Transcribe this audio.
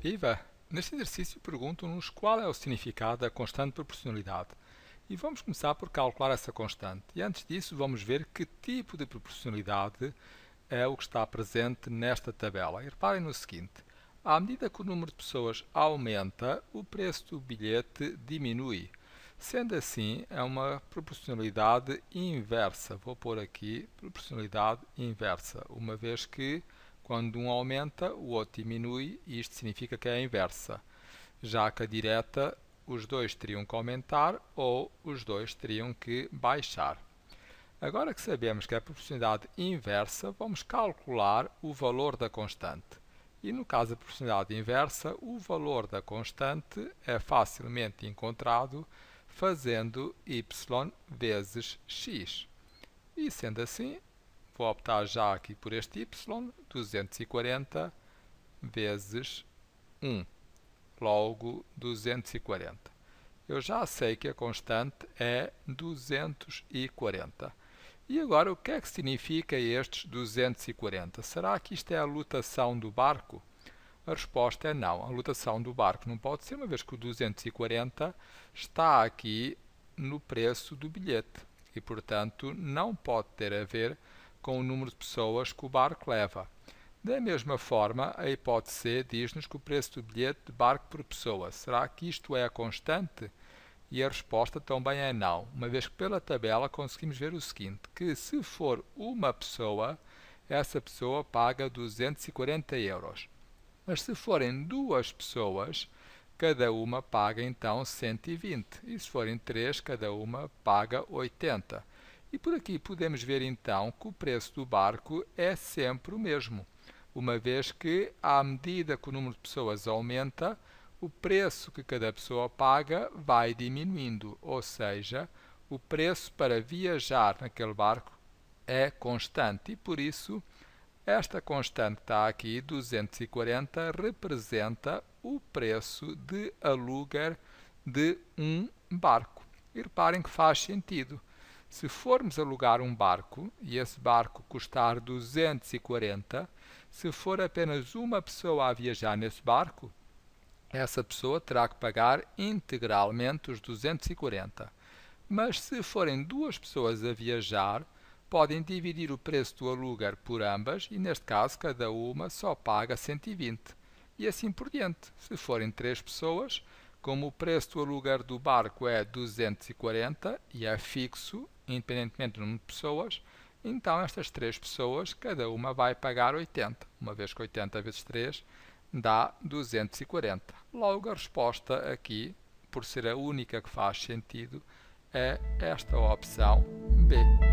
Viva! Neste exercício perguntam-nos qual é o significado da constante proporcionalidade. E vamos começar por calcular essa constante. E antes disso vamos ver que tipo de proporcionalidade é o que está presente nesta tabela. E reparem no seguinte, à medida que o número de pessoas aumenta, o preço do bilhete diminui. Sendo assim, é uma proporcionalidade inversa. Vou pôr aqui proporcionalidade inversa, uma vez que quando um aumenta, o outro diminui, e isto significa que é a inversa. Já que a direta, os dois teriam que aumentar ou os dois teriam que baixar. Agora que sabemos que é a proporcionalidade inversa, vamos calcular o valor da constante. E no caso da proporcionalidade inversa, o valor da constante é facilmente encontrado fazendo y vezes x. E sendo assim, vou optar já aqui por este y, 240 vezes 1, logo 240. Eu já sei que a constante é 240. E agora, o que é que significa estes 240? Será que isto é a lotação do barco? A resposta é não. A lotação do barco não pode ser, uma vez que o 240 está aqui no preço do bilhete. E, portanto, não pode ter a ver com o número de pessoas que o barco leva. Da mesma forma, a hipótese C diz-nos que o preço do bilhete de barco por pessoa. Será que isto é a constante? E a resposta também é não, uma vez que pela tabela conseguimos ver o seguinte, que se for uma pessoa, essa pessoa paga 240 euros. Mas se forem duas pessoas, cada uma paga então 120. E se forem três, cada uma paga 80. E por aqui podemos ver então que o preço do barco é sempre o mesmo, uma vez que, à medida que o número de pessoas aumenta, o preço que cada pessoa paga vai diminuindo, ou seja, o preço para viajar naquele barco é constante e, por isso, esta constante que está aqui, 240, representa o preço de aluguer de um barco. E reparem que faz sentido. Se formos alugar um barco e esse barco custar 240, se for apenas uma pessoa a viajar nesse barco, essa pessoa terá que pagar integralmente os 240. Mas se forem duas pessoas a viajar, podem dividir o preço do aluguer por ambas e, neste caso, cada uma só paga 120. E assim por diante. Se forem três pessoas, como o preço do aluguer do barco é 240 e é fixo, independentemente do número de pessoas, então estas três pessoas, cada uma vai pagar 80, uma vez que 80 vezes 3 dá 240. Logo, a resposta aqui, por ser a única que faz sentido, é esta opção B.